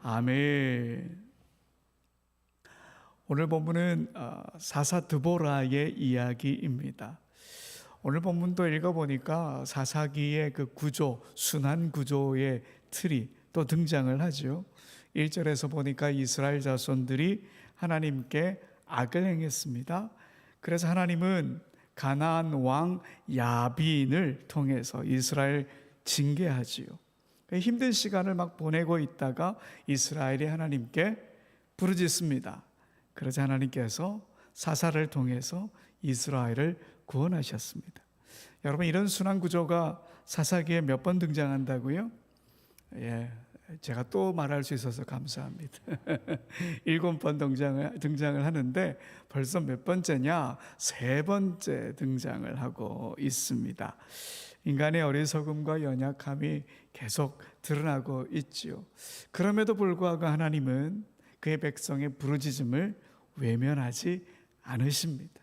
아멘. 오늘 본문은 사사 드보라의 이야기입니다. 오늘 본문도 읽어보니까 사사기의 그 구조, 순환 구조의 틀이 또 등장을 하죠. 1절에서 보니까 이스라엘 자손들이 하나님께 악을 행했습니다. 그래서 하나님은 가나안 왕 야빈을 통해서 이스라엘 징계하지요. 힘든 시간을 막 보내고 있다가 이스라엘이 하나님께 부르짖습니다. 그러자 하나님께서 사사를 통해서 이스라엘을 구원하셨습니다. 여러분, 이런 순환 구조가 사사기에 몇 번 등장한다고요? 제가 또 말할 수 있어서 감사합니다. 7번 등장을 하는데 벌써 몇 번째냐? 3번째 등장을 하고 있습니다. 인간의 어리석음과 연약함이 계속 드러나고 있지요. 그럼에도 불구하고 하나님은 그의 백성의 부르짖음을 외면하지 않으십니다.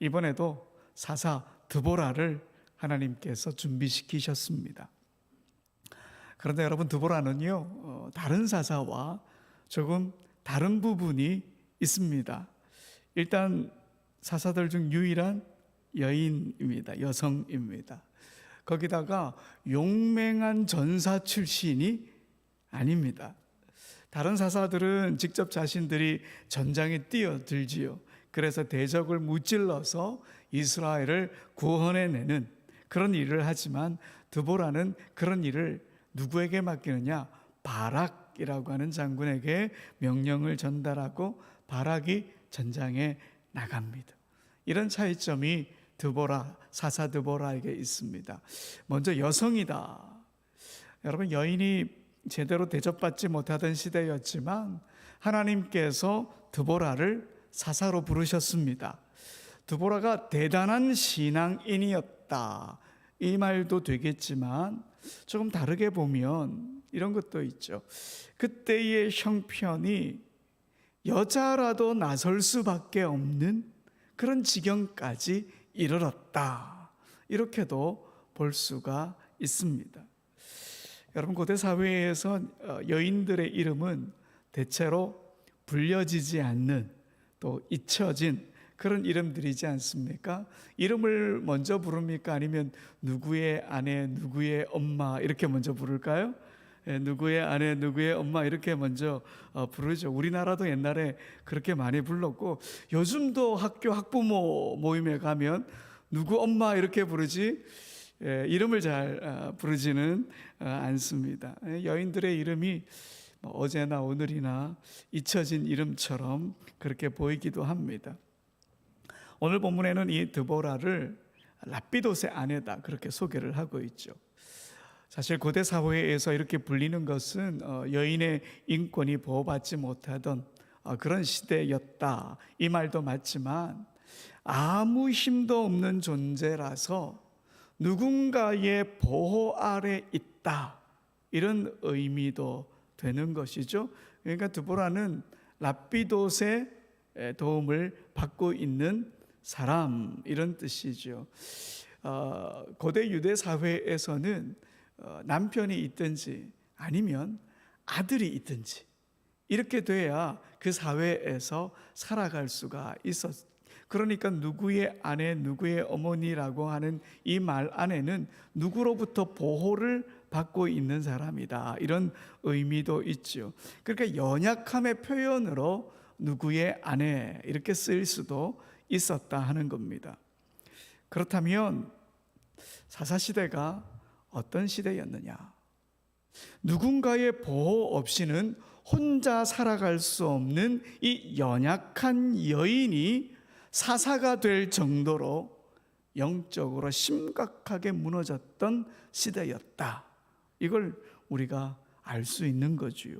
이번에도 사사 드보라를 하나님께서 준비시키셨습니다. 그런데 여러분, 드보라는요, 다른 사사와 조금 다른 부분이 있습니다. 일단 사사들 중 유일한 여인입니다. 여성입니다. 거기다가 용맹한 전사 출신이 아닙니다. 다른 사사들은 직접 자신들이 전장에 뛰어들지요. 그래서 대적을 무찔러서 이스라엘을 구원해내는 그런 일을 하지만 드보라는 그런 일을 누구에게 맡기느냐? 바락이라고 하는 장군에게 명령을 전달하고 바락이 전장에 나갑니다. 이런 차이점이 사사 드보라에게 있습니다. 먼저 여성이다. 여러분, 여인이 제대로 대접받지 못하던 시대였지만 하나님께서 드보라를 사사로 부르셨습니다. 드보라가 대단한 신앙인이었다, 이 말도 되겠지만 조금 다르게 보면 이런 것도 있죠. 그때의 형편이 여자라도 나설 수밖에 없는 그런 지경까지 이르렀다, 이렇게도 볼 수가 있습니다. 여러분, 고대 사회에서 여인들의 이름은 대체로 불려지지 않는, 또 잊혀진 그런 이름들이지 않습니까? 이름을 먼저 부릅니까? 아니면 누구의 아내, 누구의 엄마 이렇게 먼저 부를까요? 누구의 아내, 누구의 엄마 이렇게 먼저 부르죠. 우리나라도 옛날에 그렇게 많이 불렀고, 요즘도 학교 학부모 모임에 가면 누구 엄마 이렇게 부르지 이름을 잘 부르지는 않습니다. 여인들의 이름이 어제나 오늘이나 잊혀진 이름처럼 그렇게 보이기도 합니다. 오늘 본문에는 이 드보라를 라피도스의 아내다, 그렇게 소개를 하고 있죠. 사실 고대 사회에서 이렇게 불리는 것은 여인의 인권이 보호받지 못하던 그런 시대였다, 이 말도 맞지만 아무 힘도 없는 존재라서 누군가의 보호 아래 있다, 이런 의미도 되는 것이죠. 그러니까 드보라는 라피도스의 도움을 받고 있는 사람, 이런 뜻이죠. 고대 유대 사회에서는 남편이 있든지 아니면 아들이 있든지 이렇게 돼야 그 사회에서 살아갈 수가 있었어요. 그러니까 누구의 아내, 누구의 어머니라고 하는 이 말 안에는 누구로부터 보호를 받고 있는 사람이다, 이런 의미도 있죠. 그러니까 연약함의 표현으로 누구의 아내 이렇게 쓰일 수도 있었다 하는 겁니다. 그렇다면 사사시대가 어떤 시대였느냐? 누군가의 보호 없이는 혼자 살아갈 수 없는 이 연약한 여인이 사사가 될 정도로 영적으로 심각하게 무너졌던 시대였다, 이걸 우리가 알 수 있는 거지요.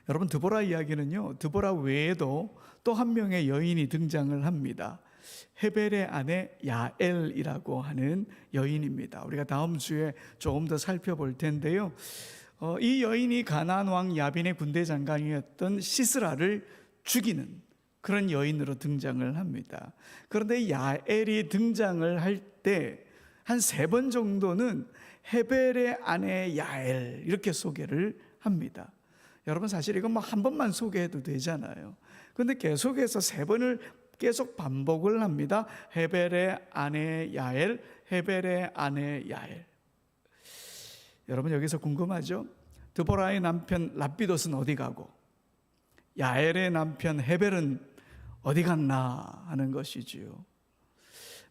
여러분, 드보라 이야기는요, 드보라 외에도 또 한 명의 여인이 등장을 합니다. 헤벨의 아내 야엘이라고 하는 여인입니다. 우리가 다음 주에 조금 더 살펴볼 텐데요, 이 여인이 가나안 왕 야빈의 군대 장관이었던 시스라를 죽이는 그런 여인으로 등장을 합니다. 그런데 야엘이 등장을 할 때 한 3번 정도는 헤벨의 아내 야엘 이렇게 소개를 합니다. 여러분 사실 이건 뭐 한 번만 소개해도 되잖아요. 그런데 계속해서 3번을 계속 반복을 합니다. 헤벨의 아내 야엘, 헤벨의 아내 야엘. 여러분 여기서 궁금하죠? 드보라의 남편 랍비돗은 어디 가고 야엘의 남편 헤벨은 어디 갔나 하는 것이지요.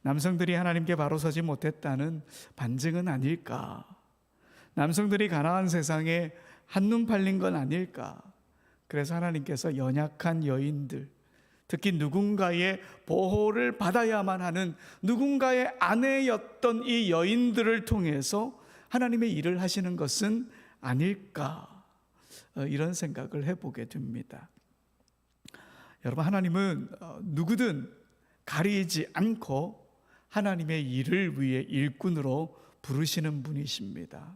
남성들이 하나님께 바로 서지 못했다는 반증은 아닐까? 남성들이 가나안 세상에 한눈 팔린 건 아닐까? 그래서 하나님께서 연약한 여인들, 특히 누군가의 보호를 받아야만 하는 누군가의 아내였던 이 여인들을 통해서 하나님의 일을 하시는 것은 아닐까? 이런 생각을 해보게 됩니다. 여러분, 하나님은 누구든 가리지 않고 하나님의 일을 위해 일꾼으로 부르시는 분이십니다.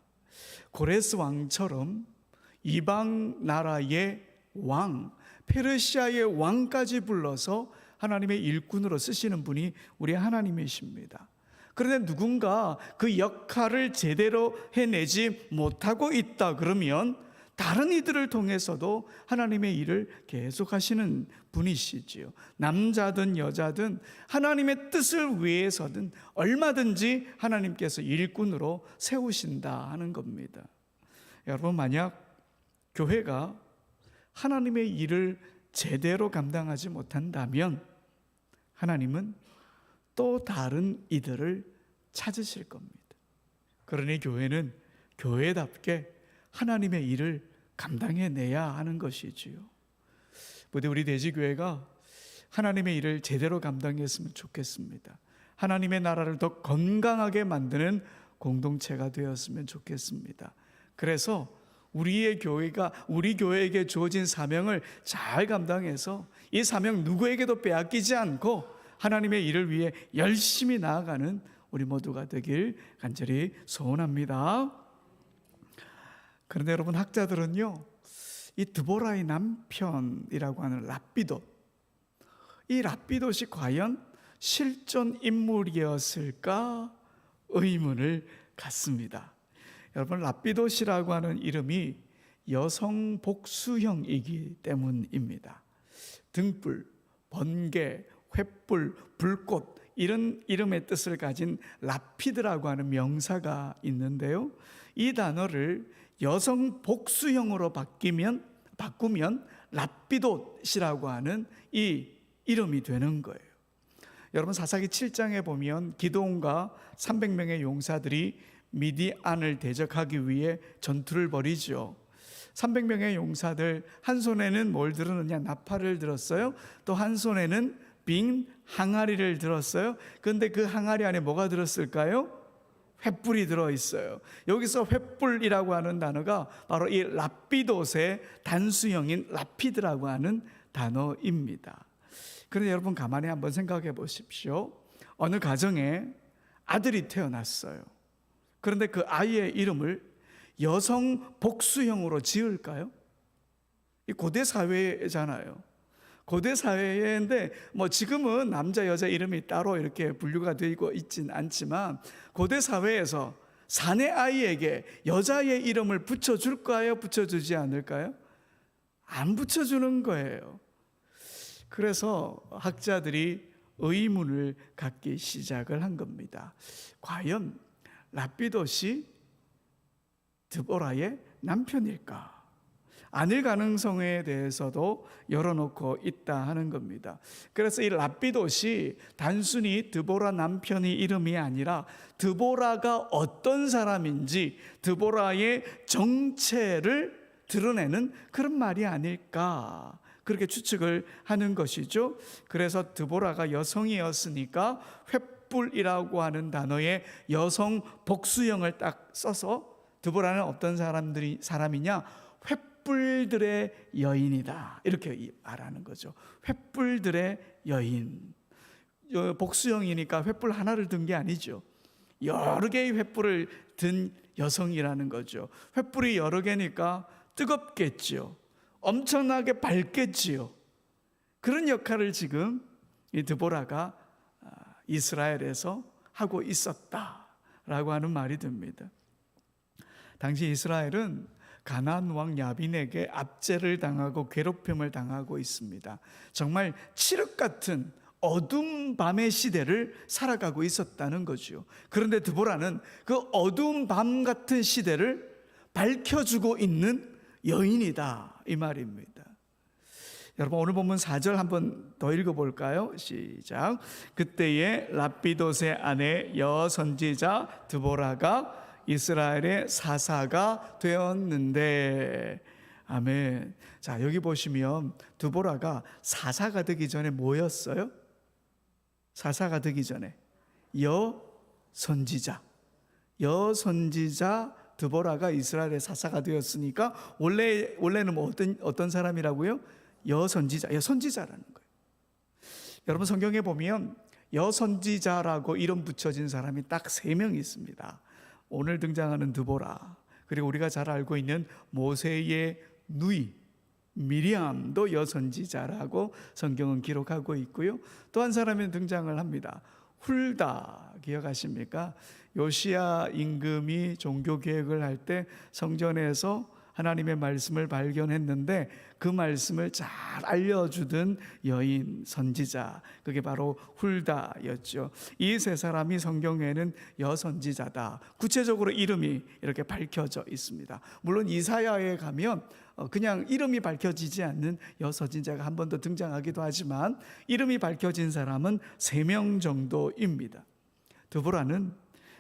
고레스 왕처럼 이방 나라의 왕, 페르시아의 왕까지 불러서 하나님의 일꾼으로 쓰시는 분이 우리 하나님이십니다. 그런데 누군가 그 역할을 제대로 해내지 못하고 있다 그러면 다른 이들을 통해서도 하나님의 일을 계속하시는 분이시지요. 남자든 여자든 하나님의 뜻을 위해서든 얼마든지 하나님께서 일꾼으로 세우신다 하는 겁니다. 여러분, 만약 교회가 하나님의 일을 제대로 감당하지 못한다면 하나님은 또 다른 이들을 찾으실 겁니다. 그러니 교회는 교회답게 하나님의 일을 감당해내야 하는 것이지요. 부디 우리 대지교회가 하나님의 일을 제대로 감당했으면 좋겠습니다. 하나님의 나라를 더 건강하게 만드는 공동체가 되었으면 좋겠습니다. 그래서 우리 교회에게 주어진 사명을 잘 감당해서 이 사명 누구에게도 빼앗기지 않고 하나님의 일을 위해 열심히 나아가는 우리 모두가 되길 간절히 소원합니다. 그런데 여러분, 학자들은요, 이 드보라의 남편이라고 하는 랍비돗, 이 랍비돗이 과연 실존 인물이었을까 의문을 갖습니다. 여러분, 랍비돗이라고 하는 이름이 여성 복수형이기 때문입니다. 등불, 번개, 횃불, 불꽃, 이런 이름의 뜻을 가진 라피드라고 하는 명사가 있는데요, 이 단어를 여성 복수형으로 바꾸면 랍비돗이라고 하는 이 이름이 되는 거예요. 여러분, 사사기 7장에 보면 기드온과 300명의 용사들이 미디안을 대적하기 위해 전투를 벌이죠. 300명의 용사들 한 손에는 뭘 들었느냐? 나팔을 들었어요. 또 한 손에는 빈 항아리를 들었어요. 그런데 그 항아리 안에 뭐가 들었을까요? 횃불이 들어있어요. 여기서 횃불이라고 하는 단어가 바로 이 랍비돗의 단수형인 라피드라고 하는 단어입니다. 그런데 여러분, 가만히 한번 생각해 보십시오. 어느 가정에 아들이 태어났어요. 그런데 그 아이의 이름을 여성 복수형으로 지을까요? 이 고대 사회잖아요. 고대 사회인데 뭐 지금은 남자 여자 이름이 따로 이렇게 분류가 되고 있진 않지만 고대 사회에서 사내 아이에게 여자의 이름을 붙여줄까요? 붙여주지 않을까요? 안 붙여주는 거예요. 그래서 학자들이 의문을 갖기 시작을 한 겁니다. 과연 랍비돗이 드보라의 남편일까? 아닐 가능성에 대해서도 열어놓고 있다 하는 겁니다. 그래서 이 랍비돗이 단순히 드보라 남편의 이름이 아니라 드보라가 어떤 사람인지 드보라의 정체를 드러내는 그런 말이 아닐까, 그렇게 추측을 하는 것이죠. 그래서 드보라가 여성이었으니까 횃불이라고 하는 단어에 여성 복수형을 딱 써서 드보라는 어떤 사람이냐? 횃불들의 여인이다, 이렇게 말하는 거죠. 횃불들의 여인. 복수형이니까 횃불 하나를 든 게 아니죠. 여러 개의 횃불을 든 여성이라는 거죠. 횃불이 여러 개니까 뜨겁겠죠. 엄청나게 밝겠지요. 그런 역할을 지금 이 드보라가 이스라엘에서 하고 있었다라고 하는 말이 듭니다. 당시 이스라엘은 가나안 왕 야빈에게 압제를 당하고 괴롭힘을 당하고 있습니다. 정말 칠흑 같은 어두운 밤의 시대를 살아가고 있었다는 거죠. 그런데 드보라는 그 어두운 밤 같은 시대를 밝혀주고 있는 여인이다, 이 말입니다. 여러분, 오늘 본문 4절 한번 더 읽어볼까요? 시작. 그때에 랍비돗의 아내 여선지자 드보라가 이스라엘의 사사가 되었는데, 아멘. 자, 여기 보시면 드보라가 사사가 되기 전에 뭐였어요? 사사가 되기 전에 여선지자 드보라가 이스라엘의 사사가 되었으니까 원래는 뭐 어떤 사람이라고요? 여선지자라는 거예요. 여러분, 성경에 보면 여선지자라고 이름 붙여진 사람이 딱 3명 있습니다. 오늘 등장하는 드보라, 그리고 우리가 잘 알고 있는 모세의 누이 미리암도 여선지자라고 성경은 기록하고 있고요. 또 한 사람이 등장을 합니다. 훌다, 기억하십니까? 요시야 임금이 종교개혁을 할 때 성전에서 하나님의 말씀을 발견했는데 그 말씀을 잘 알려주던 여인 선지자, 그게 바로 훌다였죠. 이 3사람이 성경에는 여선지자다, 구체적으로 이름이 이렇게 밝혀져 있습니다. 물론 이사야에 가면 그냥 이름이 밝혀지지 않는 여선지자가 한 번 더 등장하기도 하지만 이름이 밝혀진 사람은 3명 정도입니다. 드보라는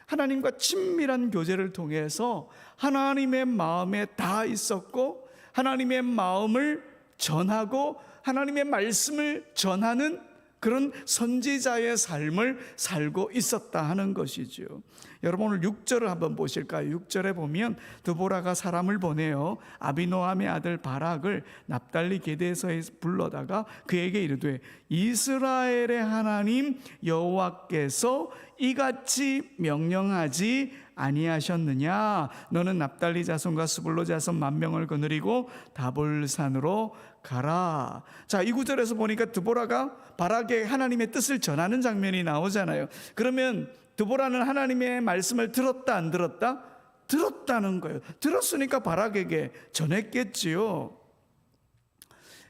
하나님과 친밀한 교제를 통해서 하나님의 마음에 다 있었고, 하나님의 마음을 전하고 하나님의 말씀을 전하는 그런 선지자의 삶을 살고 있었다 하는 것이죠. 여러분, 오늘 6절을 한번 보실까요? 6절에 보면 드보라가 사람을 보내어 아비노함의 아들 바락을 납달리 게데에서 불러다가 그에게 이르되 이스라엘의 하나님 여호와께서 이같이 명령하지 아니하셨느냐? 너는 납달리 자손과 스불로 자손 10,000명을 거느리고 다볼산으로 가라. 자, 이 구절에서 보니까 드보라가 바락에 하나님의 뜻을 전하는 장면이 나오잖아요. 그러면 드보라는 하나님의 말씀을 들었다, 안 들었다? 들었다는 거예요. 들었으니까 바락에게 전했겠지요.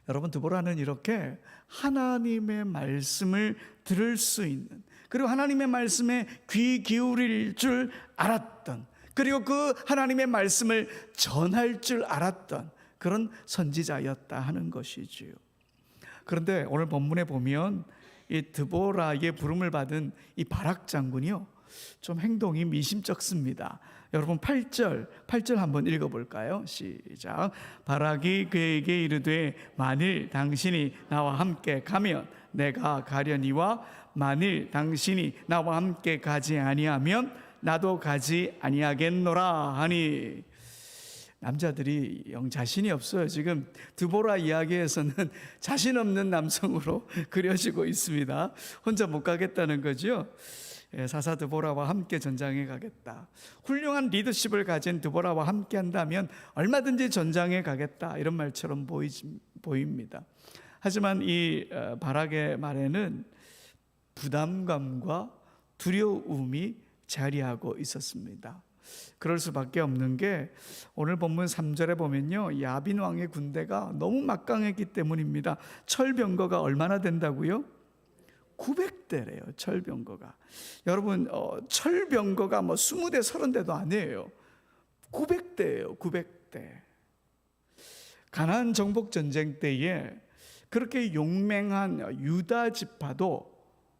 여러분, 드보라는 이렇게 하나님의 말씀을 들을 수 있는, 그리고 하나님의 말씀에 귀 기울일 줄 알았던, 그리고 그 하나님의 말씀을 전할 줄 알았던 그런 선지자였다 하는 것이지요. 그런데 오늘 본문에 보면 이 드보라의 부름을 받은 이 바락 장군이요, 좀 행동이 미심쩍습니다. 여러분, 8절 한번 읽어볼까요? 시작. 바락이 그에게 이르되 만일 당신이 나와 함께 가면 내가 가려니와 만일 당신이 나와 함께 가지 아니하면 나도 가지 아니하겠노라 하니. 남자들이 영 자신이 없어요. 지금 드보라 이야기에서는 자신 없는 남성으로 그려지고 있습니다. 혼자 못 가겠다는 거죠. 사사 드보라와 함께 전장에 가겠다. 훌륭한 리더십을 가진 드보라와 함께 한다면 얼마든지 전장에 가겠다, 이런 말처럼 보입니다. 하지만 이 바락의 말에는 부담감과 두려움이 자리하고 있었습니다. 그럴 수밖에 없는 게 오늘 본문 3절에 보면요, 야빈 왕의 군대가 너무 막강했기 때문입니다. 철병거가 얼마나 된다고요? 900대래요. 철병거가. 여러분, 철병거가 뭐 20대 30대도 아니에요. 900대예요. 900대. 가나안 정복 전쟁 때에 그렇게 용맹한 유다 지파도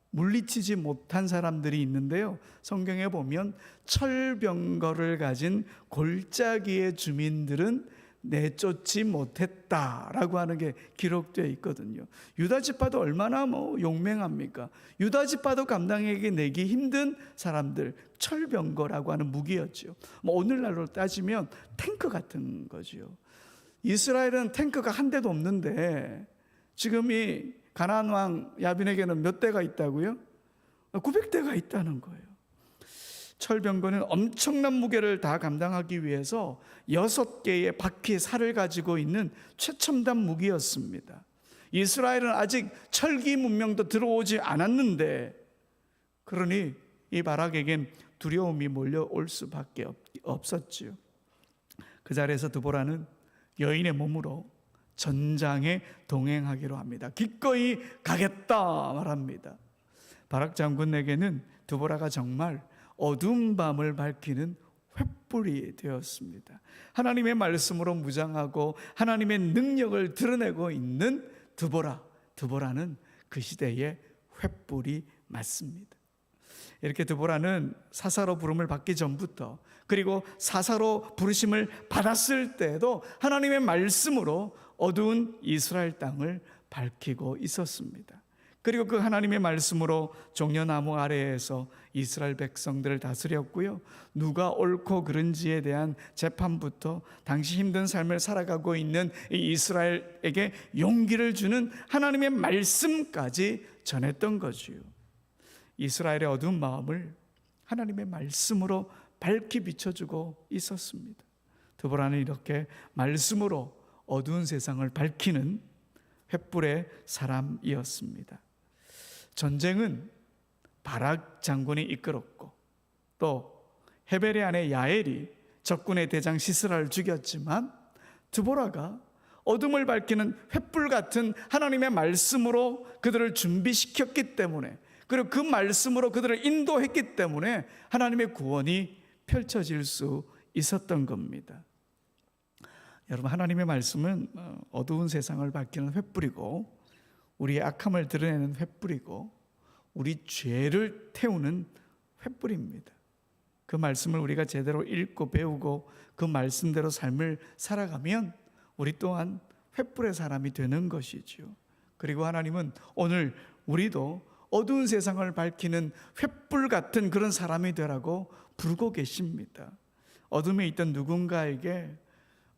물리치지 못한 사람들이 있는데요, 성경에 보면 철병거를 가진 골짜기의 주민들은 내쫓지 못했다라고 하는 게 기록되어 있거든요. 유다 지파도 얼마나 용맹합니까? 유다 지파도 감당하기 내기 힘든 사람들, 철병거라고 하는 무기였죠. 오늘날로 따지면 탱크 같은 거죠. 이스라엘은 탱크가 한 대도 없는데 지금 이 가나안 왕 야빈에게는 몇 대가 있다고요? 900대가 있다는 거예요. 철병거는 엄청난 무게를 다 감당하기 위해서 6개의 바퀴 살을 가지고 있는 최첨단 무기였습니다. 이스라엘은 아직 철기 문명도 들어오지 않았는데, 그러니 이 바락에겐 두려움이 몰려올 수밖에 없었지요. 그 자리에서 드보라는 여인의 몸으로 전장에 동행하기로 합니다. 기꺼이 가겠다 말합니다. 바락 장군에게는 드보라가 정말 어두운 밤을 밝히는 횃불이 되었습니다. 하나님의 말씀으로 무장하고 하나님의 능력을 드러내고 있는 드보라는 그 시대의 횃불이 맞습니다. 이렇게 드보라는 사사로 부름을 받기 전부터, 그리고 사사로 부르심을 받았을 때에도 하나님의 말씀으로 어두운 이스라엘 땅을 밝히고 있었습니다. 그리고 그 하나님의 말씀으로 종려나무 아래에서 이스라엘 백성들을 다스렸고요, 누가 옳고 그른지에 대한 재판부터 당시 힘든 삶을 살아가고 있는 이 이스라엘에게 용기를 주는 하나님의 말씀까지 전했던 거지요. 이스라엘의 어두운 마음을 하나님의 말씀으로 밝히 비춰주고 있었습니다. 드보라는 이렇게 말씀으로 어두운 세상을 밝히는 횃불의 사람이었습니다. 전쟁은 바락 장군이 이끌었고, 또 헤벨의 아내 야엘이 적군의 대장 시스라를 죽였지만, 드보라가 어둠을 밝히는 횃불 같은 하나님의 말씀으로 그들을 준비시켰기 때문에, 그리고 그 말씀으로 그들을 인도했기 때문에 하나님의 구원이 펼쳐질 수 있었던 겁니다. 여러분, 하나님의 말씀은 어두운 세상을 밝히는 횃불이고, 우리의 악함을 드러내는 횃불이고, 우리 죄를 태우는 횃불입니다. 그 말씀을 우리가 제대로 읽고 배우고 그 말씀대로 삶을 살아가면 우리 또한 횃불의 사람이 되는 것이지요. 그리고 하나님은 오늘 우리도 어두운 세상을 밝히는 횃불 같은 그런 사람이 되라고 부르고 계십니다. 어둠에 있던 누군가에게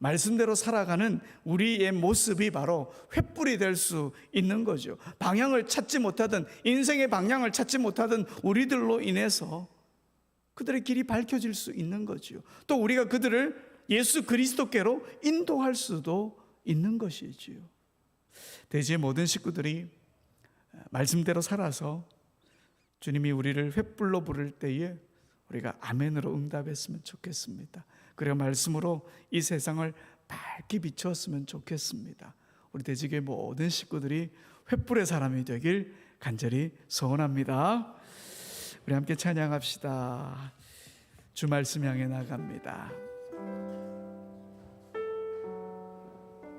말씀대로 살아가는 우리의 모습이 바로 횃불이 될 수 있는 거죠. 방향을 찾지 못하던, 인생의 방향을 찾지 못하던 우리들로 인해서 그들의 길이 밝혀질 수 있는 거죠. 또 우리가 그들을 예수 그리스도께로 인도할 수도 있는 것이지요. 대지의 모든 식구들이 말씀대로 살아서 주님이 우리를 횃불로 부를 때에 우리가 아멘으로 응답했으면 좋겠습니다. 그리고 말씀으로 이 세상을 밝게 비추었으면 좋겠습니다. 우리 대지교회 모든 식구들이 횃불의 사람이 되길 간절히 소원합니다. 우리 함께 찬양합시다. 주 말씀 향해 나갑니다.